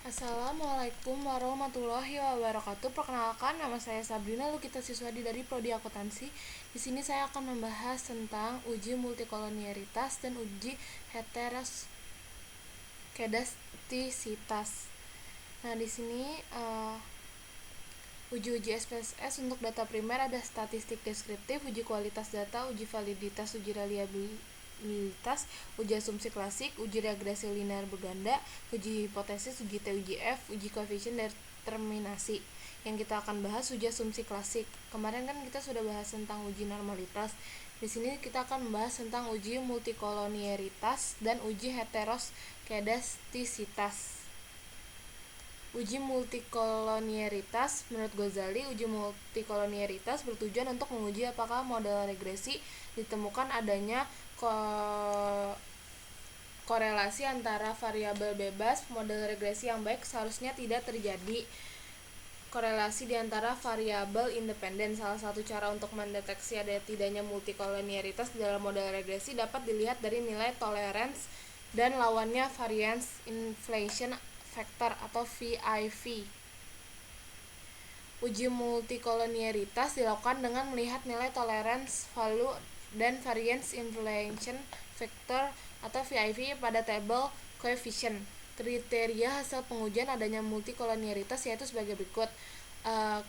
Assalamualaikum warahmatullahi wabarakatuh. Perkenalkan, nama saya Sabrina Lukita Siswadi dari Prodi Akuntansi. Di sini saya akan membahas tentang uji multikolonialitas dan uji heteroskedastisitas. Nah, di sini uji SPSS untuk data primer ada statistik deskriptif, uji kualitas data, uji validitas, uji reliabilitas, uji asumsi klasik, uji regresi linear berganda, uji hipotesis, uji T, uji F, uji koefisien determinasi. Yang kita akan bahas uji asumsi klasik. Kemarin kan kita sudah bahas tentang uji normalitas. Di sini kita akan membahas tentang uji multikolonialitas dan uji heteroskedastisitas. Uji multikolonialitas, menurut Ghazali, uji multikolonialitas bertujuan untuk menguji apakah model regresi ditemukan adanya korelasi antara variabel bebas. Model regresi yang baik seharusnya tidak terjadi korelasi di antara variabel independen. Salah satu cara untuk mendeteksi ada tidaknya multikolonialitas di dalam model regresi dapat dilihat dari nilai tolerance dan lawannya variance inflation factor atau VIV. Uji multikolonialitas dilakukan dengan melihat nilai tolerance value dan variance inflation factor atau VIV pada tabel coefficient. Kriteria hasil pengujian adanya multikolonialitas yaitu sebagai berikut.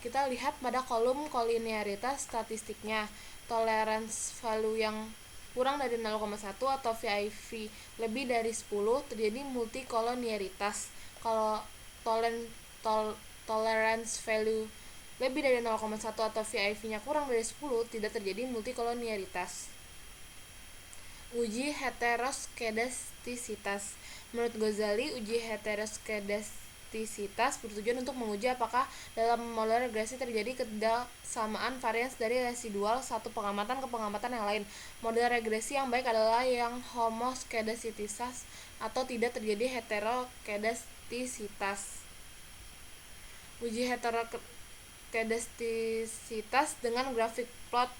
Kita lihat pada kolom kolonialitas statistiknya. Tolerance value yang kurang dari 0,1 atau VIV lebih dari 10 terjadi multikolonialitas. Kalau tolerance value lebih dari 0,1 atau VIV-nya kurang dari 10 tidak terjadi multikolonialitas. Uji heteroskedastisitas. Menurut Ghazali, uji heteroskedastisitas bertujuan untuk menguji apakah dalam model regresi terjadi ketidaksamaan varians dari residual satu pengamatan ke pengamatan yang lain. Model regresi yang baik adalah yang homoskedastisitas atau tidak terjadi heteroskedastisitas. Uji heteroskedastisitas dengan grafik plot.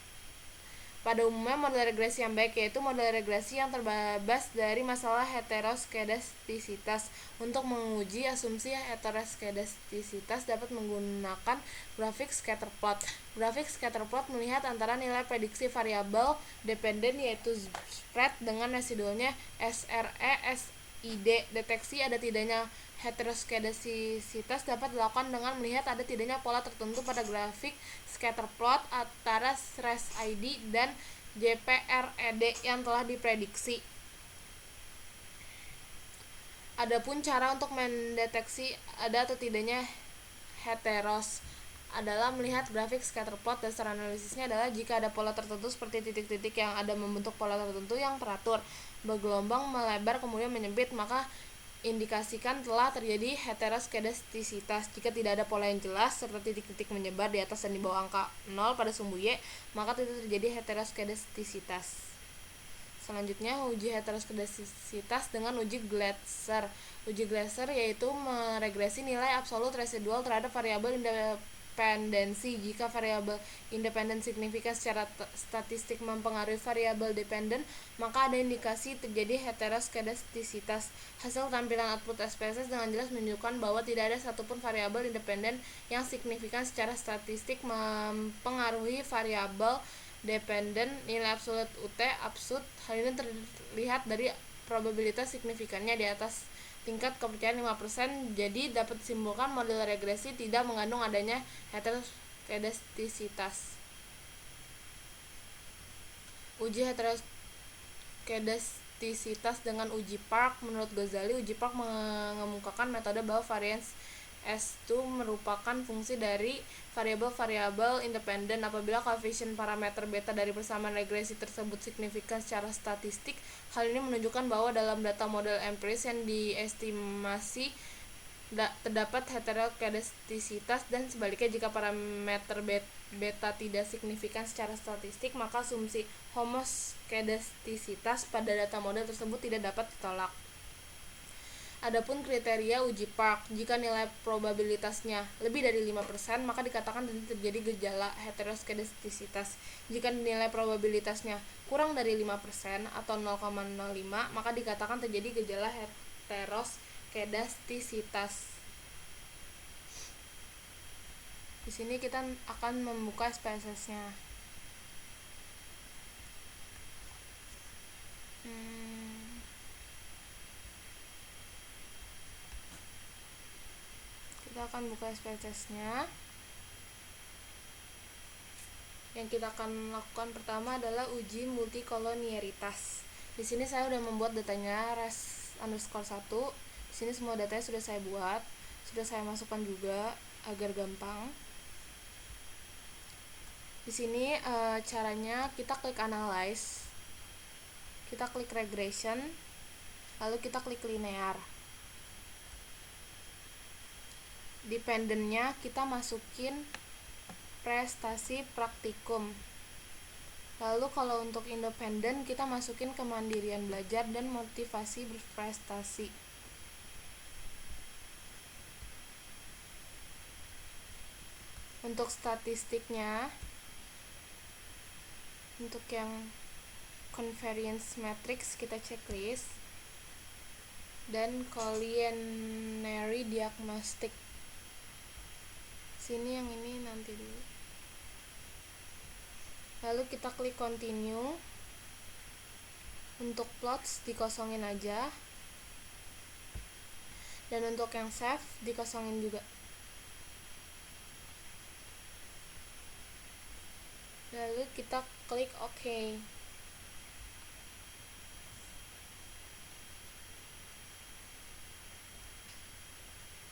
Pada umumnya model regresi yang baik yaitu model regresi yang terbebas dari masalah heteroskedastisitas. Untuk menguji asumsi heteroskedastisitas dapat menggunakan grafik scatter plot. Grafik scatter plot melihat antara nilai prediksi variabel dependen yaitu spread dengan residualnya SRE SID. Deteksi ada tidaknya heteroskedastisitas dapat dilakukan dengan melihat ada tidaknya pola tertentu pada grafik scatter plot antara stress ID dan JPRED yang telah diprediksi. Adapun cara untuk mendeteksi ada atau tidaknya heteros adalah melihat grafik scatter plot. Dasar analisisnya adalah jika ada pola tertentu seperti titik-titik yang ada membentuk pola tertentu yang teratur, bergelombang, melebar, kemudian menyempit, maka indikasikan telah terjadi heteroskedastisitas. Jika tidak ada pola yang jelas serta titik-titik menyebar di atas dan di bawah angka 0 pada sumbu Y, maka tidak terjadi heteroskedastisitas. Selanjutnya, uji heteroskedastisitas dengan uji Glasser. Uji Glasser yaitu meregresi nilai absolut residual terhadap variabel independensi. Jika variabel independen signifikan secara statistik mempengaruhi variabel dependen, maka ada indikasi terjadi heteroskedastisitas. Hasil tampilan output SPSS dengan jelas menunjukkan bahwa tidak ada satupun variabel independen yang signifikan secara statistik mempengaruhi variabel dependen. Nilai absolut UT absurd. Hal ini terlihat dari probabilitas signifikannya di atas tingkat kepercayaan 5%. Jadi dapat disimpulkan model regresi tidak mengandung adanya heteroskedastisitas. Uji heteroskedastisitas dengan uji Park. Menurut Ghazali, uji Park mengemukakan metode bahwa variance S2 merupakan fungsi dari variabel-variabel independen. Apabila koefisien parameter beta dari persamaan regresi tersebut signifikan secara statistik, hal ini menunjukkan bahwa dalam data model empiris yang diestimasi terdapat heteroskedastisitas, dan sebaliknya jika parameter beta tidak signifikan secara statistik, maka asumsi homoskedastisitas pada data model tersebut tidak dapat ditolak. Adapun kriteria uji Park, jika nilai probabilitasnya lebih dari 5%, maka dikatakan terjadi gejala heteroskedastisitas. Jika nilai probabilitasnya kurang dari 5% atau 0,05, maka dikatakan terjadi gejala heteroskedastisitas. Di sini kita akan membuka SPSS-nya. Kita akan buka SPSS-nya. Yang kita akan lakukan pertama adalah uji multikolonialitas. Di sini saya sudah membuat datanya res_1. Di sini semua datanya sudah saya buat, sudah saya masukkan juga agar gampang. Di sini caranya kita klik analyze, kita klik regression, lalu kita klik linear. Dependennya kita masukin prestasi praktikum. Lalu kalau untuk independen kita masukin kemandirian belajar dan motivasi berprestasi. Untuk statistiknya, untuk yang convariance matrix kita checklist, dan culinary diagnostic. Sini yang ini nanti dulu. Lalu kita klik continue. Untuk plots dikosongin aja, dan untuk yang save dikosongin juga. Lalu kita klik OK.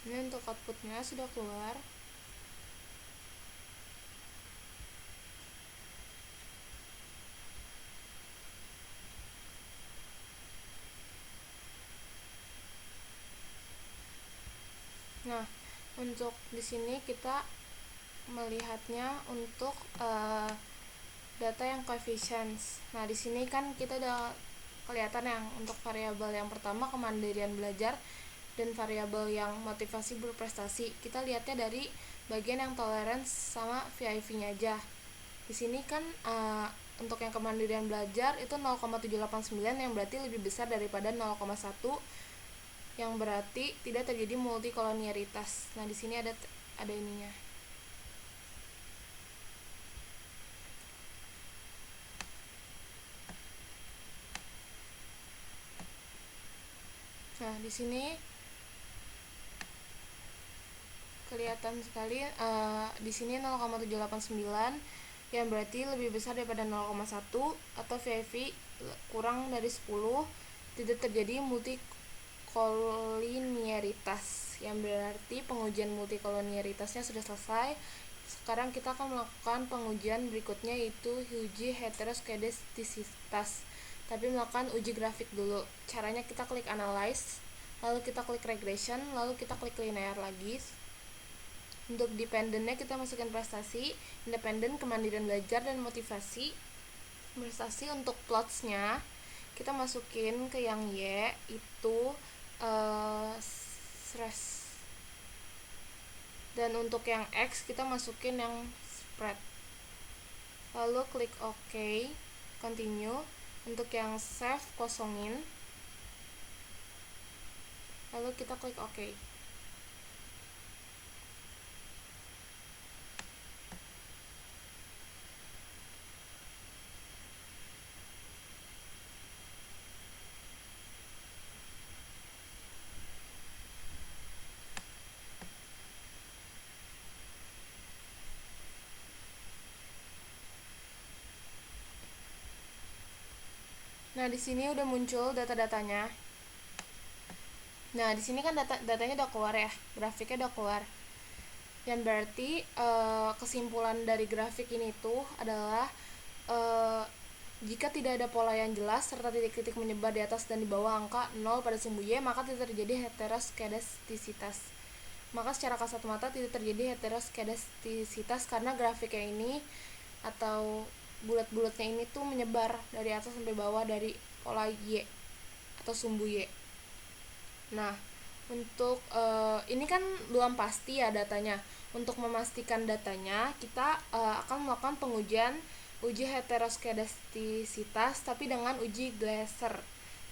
Ini untuk outputnya sudah keluar. Nah, untuk di sini kita melihatnya untuk data yang coefficients. Nah, di sini kan kita udah kelihatan yang untuk variabel yang pertama kemandirian belajar dan variabel yang motivasi berprestasi. Kita lihatnya dari bagian yang tolerance sama VIV-nya aja. Di sini kan untuk yang kemandirian belajar itu 0,789 yang berarti lebih besar daripada 0,1 yang berarti tidak terjadi multikolonialitas. Nah, di sini ada ininya. Nah, di sini kelihatan sekali di sini 0,789 yang berarti lebih besar daripada 0,1 atau VIV kurang dari 10, tidak terjadi multikolonialitas, yang berarti pengujian multikolonialitasnya sudah selesai. Sekarang kita akan melakukan pengujian berikutnya, yaitu uji heteroskedastisitas, tapi melakukan uji grafik dulu. Caranya kita klik analyze, lalu kita klik regression, lalu kita klik linear lagi. Untuk dependennya kita masukkan prestasi, independen, kemandirian belajar, dan motivasi prestasi. Untuk plotsnya kita masukin ke yang Y, itu stress, dan untuk yang X kita masukin yang spread. Lalu klik OK, continue. Untuk yang save kosongin, lalu kita klik OK. Nah, di sini udah muncul data-datanya. Nah, di sini kan datanya udah keluar ya, grafiknya udah keluar. Yang berarti kesimpulan dari grafik ini tuh adalah jika tidak ada pola yang jelas serta titik-titik menyebar di atas dan di bawah angka 0 pada sumbu Y, maka tidak terjadi heteroskedastisitas. Maka secara kasat mata tidak terjadi heteroskedastisitas karena grafiknya ini atau bulat-bulatnya ini tuh menyebar dari atas sampai bawah dari pola Y atau sumbu Y. Nah, untuk ini kan belum pasti ya datanya. Untuk memastikan datanya, kita akan melakukan pengujian uji heteroskedastisitas tapi dengan uji Glaser.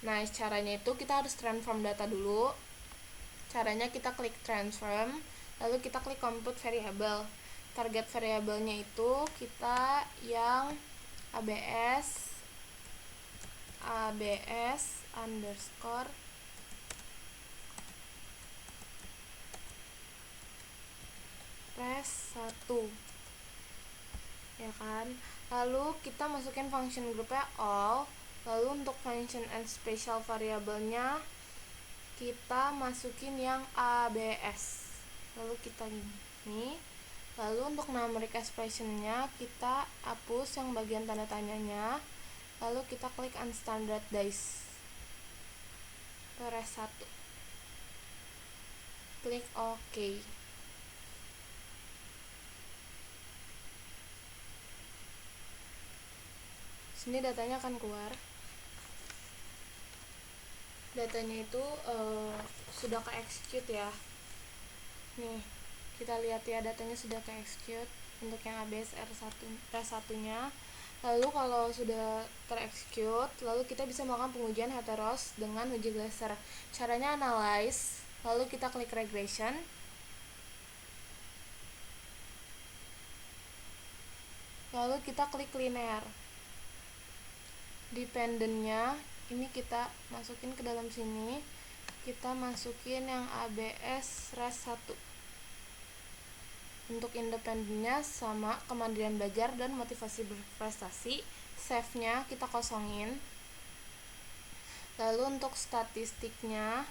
Nah, caranya itu kita harus transform data dulu. Caranya kita klik transform, lalu kita klik compute variable. target variabelnya itu kita yang abs underscore res 1 ya kan. Lalu kita masukin function groupnya all. Lalu untuk function and special variabelnya kita masukin yang abs, lalu kita gini. Lalu untuk numeric expressionnya kita hapus yang bagian tanda tanyanya, lalu kita klik unstandardize res 1, klik OK. Sini datanya akan keluar. Datanya itu sudah ke execute ya. Nih, kita lihat ya, datanya sudah ke execute untuk yang ABS res1 nya. Lalu kalau sudah terexecute, lalu kita bisa melakukan pengujian heteros dengan uji Glaser. Caranya analyze, lalu kita klik regression. Lalu kita klik linear. Dependentnya ini kita masukin ke dalam sini, kita masukin yang ABS res 1. Untuk independennya sama kemandirian belajar dan motivasi berprestasi, save-nya kita kosongin. Lalu untuk statistiknya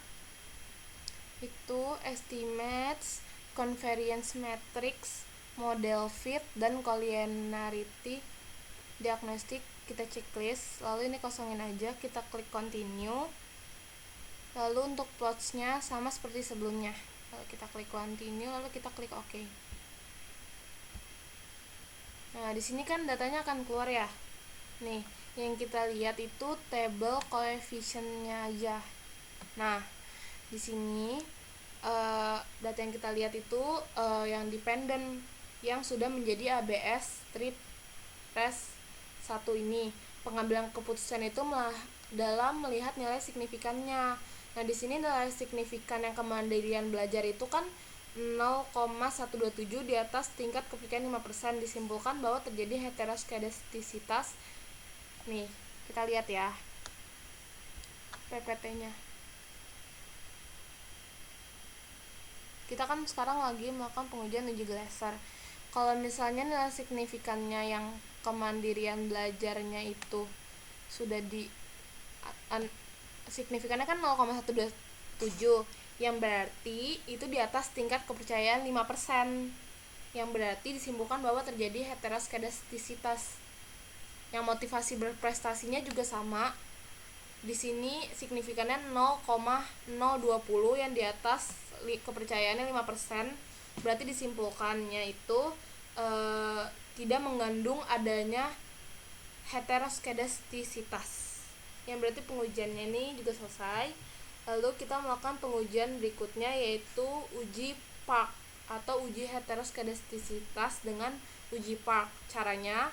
itu estimates, covariance matrix, model fit, dan collinearity diagnostic kita checklist. Lalu ini kosongin aja, kita klik continue. Lalu untuk plots-nya sama seperti sebelumnya, lalu kita klik continue, lalu kita klik OK. Nah, di sini kan datanya akan keluar ya. Nih, yang kita lihat itu table coefficient-nya aja. Nah, di sini data yang kita lihat itu yang dependent yang sudah menjadi ABS strip res 1 ini. Pengambilan keputusan itu dalam melihat nilai signifikannya. Nah, di sini nilai signifikan yang kemandirian belajar itu kan 0,127 di atas tingkat kepercayaan 5%, disimpulkan bahwa terjadi heteroskedastisitas. Nih, kita lihat ya PPT-nya. Kita kan sekarang lagi melakukan pengujian uji Glaser. Kalau misalnya nilai signifikannya yang kemandirian belajarnya itu sudah signifikannya kan 0,127, yang berarti itu di atas tingkat kepercayaan 5%, yang berarti disimpulkan bahwa terjadi heteroskedastisitas. Yang motivasi berprestasinya juga sama. Di sini signifikannya 0,020 yang di atas kepercayaannya 5%, berarti disimpulkannya itu tidak mengandung adanya heteroskedastisitas. Yang berarti pengujiannya ini juga selesai. Lalu kita melakukan pengujian berikutnya, yaitu uji Park atau uji heteroskedastisitas dengan uji Park. Caranya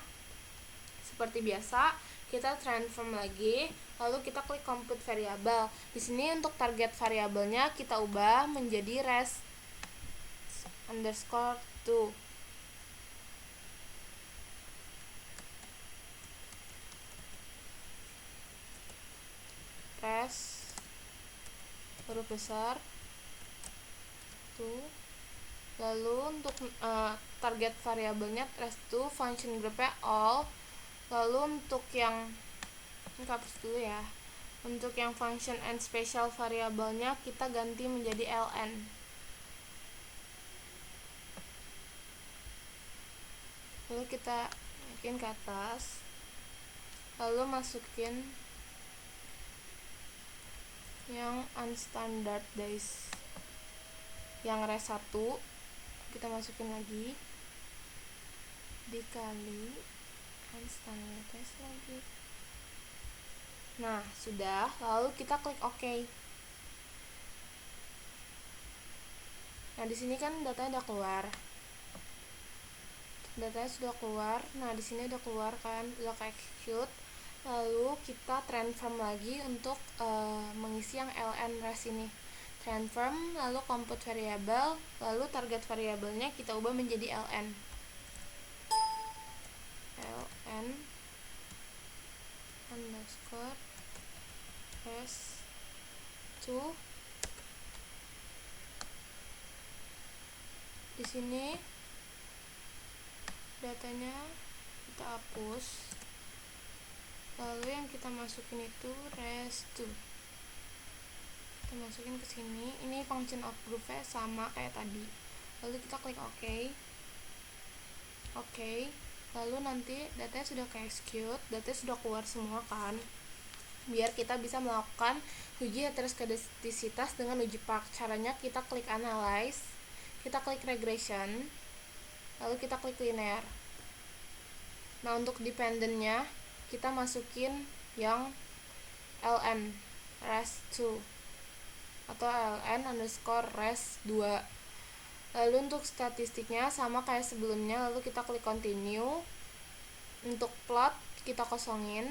seperti biasa, kita transform lagi, lalu kita klik compute variable. Di sini untuk target variabelnya kita ubah menjadi res underscore 2. Res huruf besar tuh. Lalu untuk target variabelnya res2, function groupnya all. Lalu untuk yang ini hapus dulu ya. Untuk yang function and special variabelnya kita ganti menjadi ln. Lalu kita masukin ke atas, lalu masukin yang unstandardized yang res 1, kita masukin lagi dikali unstandardized lagi. Nah, sudah, lalu kita klik OK. Nah, di sini kan datanya udah keluar. Datanya sudah keluar. Nah, di sini udah keluar kan, udah ke execute. Lalu kita transform lagi untuk mengisi yang ln res ini. Transform, lalu compute variable, lalu target variabelnya kita ubah menjadi ln. ln underscore res2. Di sini datanya kita hapus, lalu yang kita masukin itu res2, kita masukin ke sini. Ini function of group-nya sama kayak tadi, lalu kita klik oke. Lalu nanti datanya sudah ke execute, datanya sudah keluar semua kan. Biar kita bisa melakukan uji heteroskedastisitas dengan uji Park. Caranya kita klik analyze, kita klik regression, lalu kita klik linear. Nah, untuk dependentnya kita masukin yang ln res2 atau ln underscore res2. Lalu untuk statistiknya sama kayak sebelumnya, lalu kita klik continue. Untuk plot kita kosongin,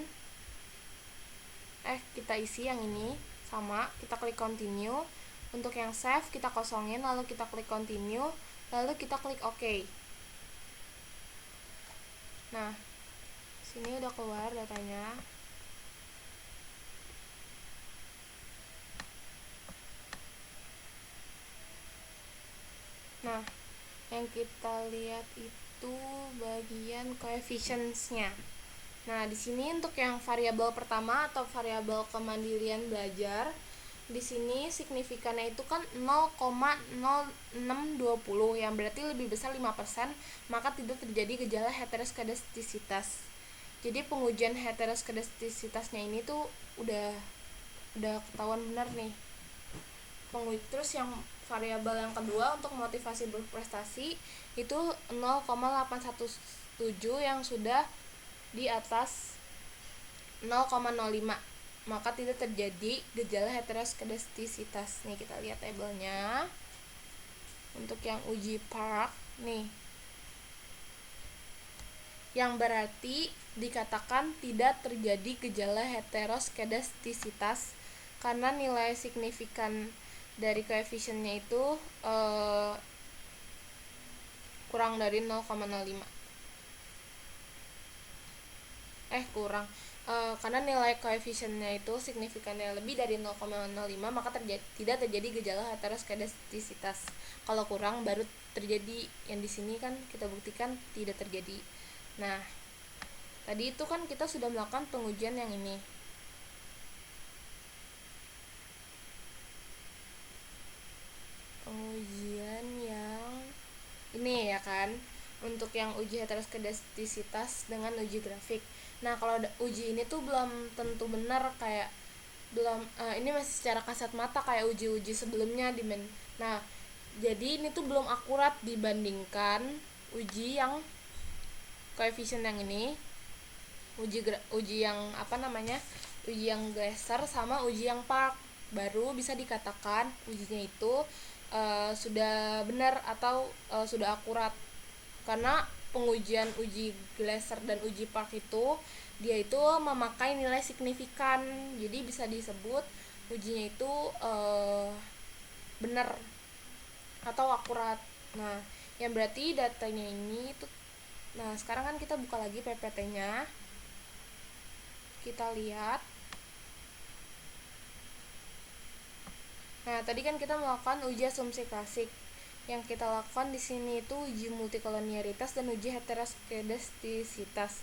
kita isi yang ini sama, kita klik continue. Untuk yang save kita kosongin, lalu kita klik continue, lalu kita klik OK. Nah, sini udah keluar datanya. Nah, yang kita lihat itu bagian coefficients-nya. Nah, di sini untuk yang variabel pertama atau variabel kemandirian belajar, di sini signifikannya itu kan 0,0620, yang berarti lebih besar 5%, maka tidak terjadi gejala heteroskedastisitas. Jadi pengujian heteroskedastisitasnya ini tuh udah ketahuan benar nih. Terus yang variabel yang kedua untuk motivasi berprestasi itu 0,817 yang sudah di atas 0,05, maka tidak terjadi gejala heteroskedastisitas. Nih kita lihat tabelnya. Untuk yang uji Park nih, yang berarti dikatakan tidak terjadi gejala heteroskedastisitas karena nilai signifikan dari koefisiennya itu kurang dari 0,05. Karena nilai koefisiennya itu signifikannya lebih dari 0,05, maka tidak terjadi gejala heteroskedastisitas. Kalau kurang baru terjadi, yang di sini kan kita buktikan tidak terjadi. Nah, tadi itu kan kita sudah melakukan pengujian yang ini. Pengujian yang ini ya kan, untuk yang uji heteroskedastisitas dengan uji grafik. Nah, kalau uji ini tuh belum tentu benar, kayak ini masih secara kasat mata kayak uji-uji sebelumnya Nah, jadi ini tuh belum akurat dibandingkan uji yang koefisien yang ini, uji yang uji yang Glaser sama uji yang Park. Baru bisa dikatakan ujinya itu sudah benar atau sudah akurat. Karena pengujian uji Glaser dan uji Park itu dia itu memakai nilai signifikan, jadi bisa disebut ujinya itu benar atau akurat. Nah, yang berarti datanya ini tuh. Nah, sekarang kan kita buka lagi PPT-nya, kita lihat. Nah, tadi kan kita melakukan uji asumsi klasik. Yang kita lakukan di sini itu uji multikolonialitas dan uji heteroskedastisitas.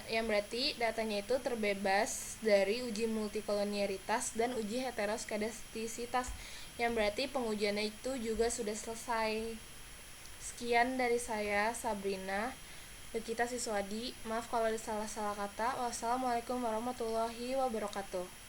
Yang berarti datanya itu terbebas dari uji multikolonialitas dan uji heteroskedastisitas. Yang berarti pengujiannya itu juga sudah selesai. Sekian dari saya, Sabrina, Bekita Siswadi. Maaf kalau ada salah-salah kata. Wassalamualaikum warahmatullahi wabarakatuh.